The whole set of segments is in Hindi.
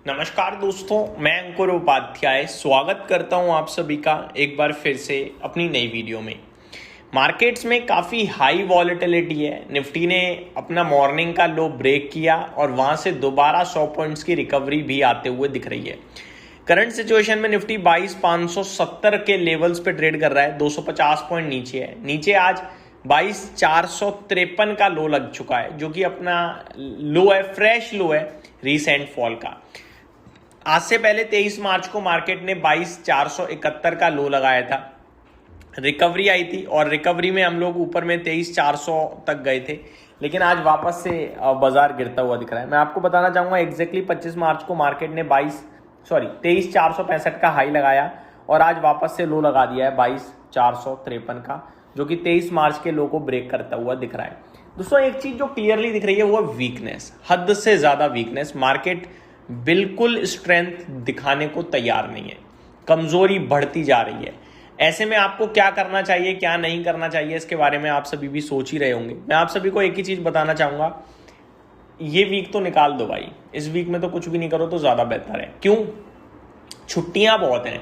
नमस्कार दोस्तों, मैं अंकुर उपाध्याय स्वागत करता हूं आप सभी का एक बार फिर से अपनी नई वीडियो में। मार्केट्स में काफ़ी हाई वॉलेटिलिटी है। निफ्टी ने अपना मॉर्निंग का लो ब्रेक किया और वहां से दोबारा 100 पॉइंट्स की रिकवरी भी आते हुए दिख रही है। करंट सिचुएशन में निफ्टी 22,570 के लेवल्स पे ट्रेड कर रहा है, 250 पॉइंट नीचे है। नीचे आज 22,453 का लो लग चुका है, जो कि अपना लो है, फ्रेश लो है रीसेंट फॉल का। आज से पहले 23 मार्च को मार्केट ने 22,471 का लो लगाया था, रिकवरी आई थी और रिकवरी में हम लोग ऊपर में 23,400 तक गए थे, लेकिन आज वापस से बाजार गिरता हुआ दिख रहा है। मैं आपको बताना चाहूंगा एग्जैक्टली 25 मार्च को मार्केट ने 23,465 का हाई लगाया और आज वापस से लो लगा दिया है 22,453 का, जो कि 23 मार्च के लो को ब्रेक करता हुआ दिख रहा है। दोस्तों, एक चीज जो क्लियरली दिख रही है वो वीकनेस, हद से ज्यादा वीकनेस। मार्केट बिल्कुल स्ट्रेंथ दिखाने को तैयार नहीं है, कमजोरी बढ़ती जा रही है। ऐसे में आपको क्या करना चाहिए, क्या नहीं करना चाहिए, इसके बारे में आप सभी भी सोच ही रहे होंगे। मैं आप सभी को एक ही चीज बताना चाहूंगा, ये वीक तो निकाल दो भाई, इस वीक में तो कुछ भी नहीं करो तो ज्यादा बेहतर है। क्यों? छुट्टियां बहुत हैं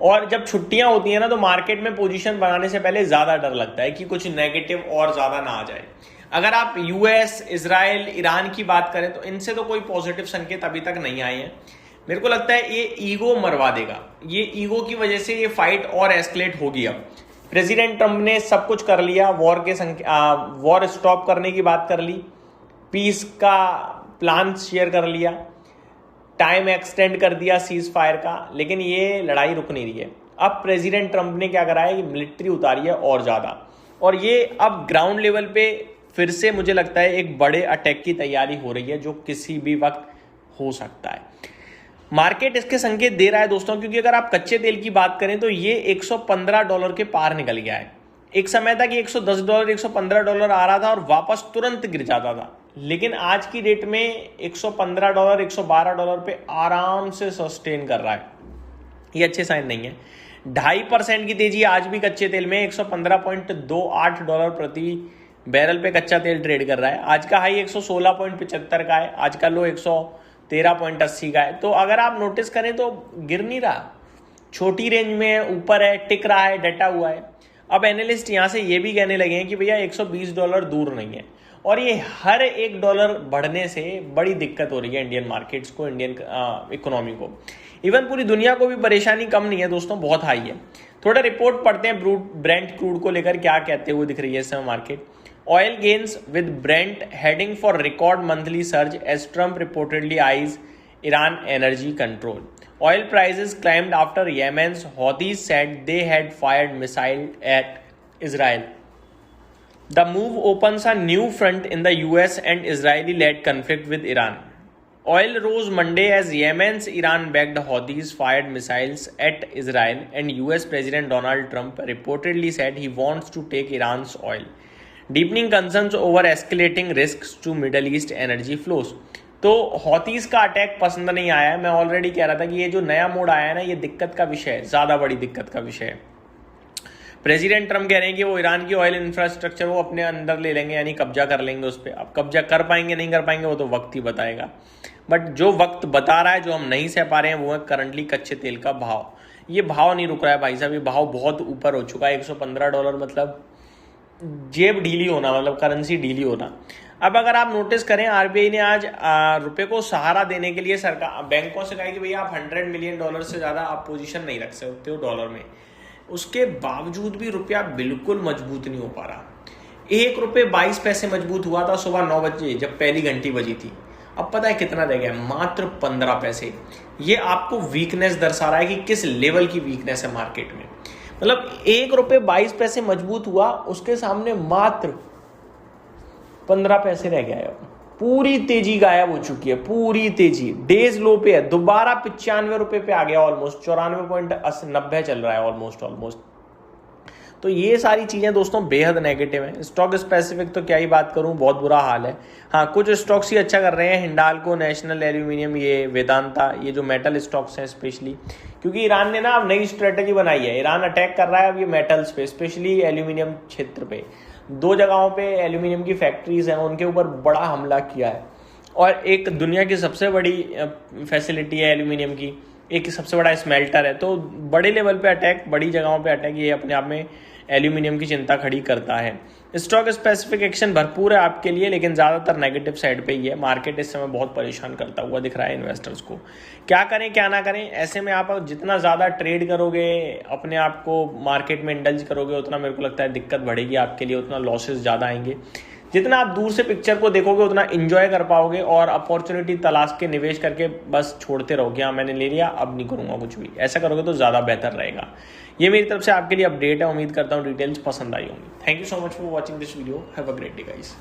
और जब छुट्टियां होती है ना तो मार्केट में पोजीशन बनाने से पहले ज्यादा डर लगता है कि कुछ नेगेटिव और ज्यादा ना आ जाए। अगर आप यूएस, इजराइल, ईरान की बात करें तो इनसे तो कोई पॉजिटिव संकेत अभी तक नहीं आए हैं। मेरे को लगता है ये ईगो मरवा देगा, ये ईगो की वजह से ये फाइट और एस्केलेट होगी। अब प्रेसिडेंट ट्रंप ने सब कुछ कर लिया, वॉर स्टॉप करने की बात कर ली, पीस का प्लान शेयर कर लिया, टाइम एक्सटेंड कर दिया सीज फायर का, लेकिन ये लड़ाई रुक नहीं रही है। अब प्रेसिडेंट ट्रंप ने क्या करा है कि मिलिट्री उतारी है और ज्यादा, और ये अब ग्राउंड लेवल पे फिर से मुझे लगता है एक बड़े अटैक की तैयारी हो रही है, जो किसी भी वक्त हो सकता है। मार्केट इसके संकेत दे रहा है दोस्तों, क्योंकि अगर आप कच्चे तेल की बात करें तो ये $115 के पार निकल गया है। एक समय था कि $110, $115 आ रहा था और वापस तुरंत गिर जाता था, लेकिन आज की डेट में $115, $112 पे आराम से सस्टेन कर रहा है। ये अच्छे साइन नहीं है। 2.5% की तेजी आज भी कच्चे तेल में, $115.28 प्रति बैरल पे कच्चा तेल ट्रेड कर रहा है। आज का हाई 116.75 का है, आज का लो 113.80 का है। तो अगर आप नोटिस करें तो गिर नहीं रहा, छोटी रेंज में ऊपर है, टिक रहा है, डटा हुआ है। अब एनालिस्ट यहां से ये भी कहने लगे हैं कि भैया $120 दूर नहीं है, और ये हर $1 बढ़ने से बड़ी दिक्कत हो रही है इंडियन मार्केट्स को, इंडियन इकोनॉमी को। इवन पूरी दुनिया को भी परेशानी कम नहीं है दोस्तों, बहुत हाई है। थोड़ा रिपोर्ट पढ़ते हैं ब्रेंट क्रूड को लेकर क्या कहते हुए दिख रही है इस समय market. Oil gains with Brent heading for record monthly surge as Trump reportedly eyes Iran energy control. Oil prices climbed after Yemen's Houthis said they had fired missile at Israel. The move opens a new front in the US and Israeli-led conflict with Iran. Oil rose Monday as Yemen's Iran-backed Houthis fired missiles at Israel, and US President Donald Trump reportedly said he wants to take Iran's oil, deepening concerns over escalating risks to Middle East energy flows. तो हौतीस का अटैक पसंद नहीं आया है। मैं ऑलरेडी कह रहा था कि ये जो नया मोड आया है ना, ये दिक्कत का विषय है, ज्यादा बड़ी दिक्कत का विषय है। प्रेसिडेंट ट्रम्प कह रहे हैं कि वो ईरान की ऑयल इंफ्रास्ट्रक्चर वो अपने अंदर ले लेंगे, यानी कब्जा कर लेंगे उस पर। अब कब्जा कर पाएंगे नहीं कर पाएंगे वो तो वक्त ही बताएगा, बट जो वक्त बता रहा है, जो हम नहीं सह पा रहे हैं, वो है करंटली कच्चे तेल का भाव। ये भाव नहीं रुक रहा है भाई साहब, ये भाव बहुत ऊपर हो चुका है। $115 मतलब जेब ढीली होना, मतलब करेंसी ढीली होना। अब अगर आप नोटिस करें, आरबीआई ने आज रुपए को सहारा देने के लिए सरकार बैंकों से कहा कि भैया आप $100 मिलियन से ज्यादा आप पोजीशन नहीं रख सकते हो डॉलर में। उसके बावजूद भी रुपया बिल्कुल मजबूत नहीं हो पा रहा। ₹1.22 मजबूत हुआ था सुबह 9 बजे जब पहली घंटी बजी थी। अब पता है कितना रह गया? मात्र 15 पैसे। ये आपको वीकनेस दर्शा रहा है कि किस लेवल की वीकनेस है मार्केट में। मतलब ₹1.22 मजबूत हुआ, उसके सामने मात्र 15 पैसे रह गया है। पूरी तेजी गायब हो चुकी है, पूरी तेजी डेज लो पे है, दोबारा ₹95 पे आ गया, ऑलमोस्ट 94.90 चल रहा है ऑलमोस्ट। तो ये सारी चीजें दोस्तों बेहद नेगेटिव है। स्टॉक स्पेसिफिक तो क्या ही बात करूं, बहुत बुरा हाल है। हाँ, कुछ स्टॉक्स ही अच्छा कर रहे हैं, हिंडाल्को, नेशनल एल्यूमिनियम, ये वेदांता, ये जो मेटल स्टॉक्स हैं स्पेशली, क्योंकि ईरान ने ना अब नई स्ट्रेटेजी बनाई है। ईरान अटैक कर रहा है अब ये मेटल्स पे, स्पेशली एल्यूमिनियम क्षेत्र पे। 2 जगहों पे एल्यूमिनियम की फैक्ट्रीज हैं, उनके ऊपर बड़ा हमला किया है। और एक दुनिया की सबसे बड़ी फैसिलिटी है एल्यूमिनियम की, एक सबसे बड़ा स्मेल्टर है, तो बड़े लेवल पे अटैक, बड़ी जगहों पे अटैक, ये अपने आप में एल्यूमिनियम की चिंता खड़ी करता है। स्टॉक स्पेसिफिक एक्शन भरपूर है आपके लिए, लेकिन ज़्यादातर नेगेटिव साइड पे ही है। मार्केट इस समय बहुत परेशान करता हुआ दिख रहा है इन्वेस्टर्स को। क्या करें क्या ना करें, ऐसे में आप जितना ज़्यादा ट्रेड करोगे, अपने आप को मार्केट में इंडल्ज करोगे, उतना मेरे को लगता है दिक्कत बढ़ेगी आपके लिए, उतना लॉसेस ज़्यादा आएंगे। जितना आप दूर से पिक्चर को देखोगे उतना इंजॉय कर पाओगे, और अपॉर्चुनिटी तलाश के निवेश करके बस छोड़ते रहोगे, हाँ मैंने ले लिया अब नहीं करूँगा कुछ भी, ऐसा करोगे तो ज़्यादा बेहतर रहेगा। ये मेरी तरफ से आपके लिए अपडेट है, उम्मीद करता हूँ डिटेल्स पसंद आई होंगी। Thank you so much for watching this video, have a great day guys.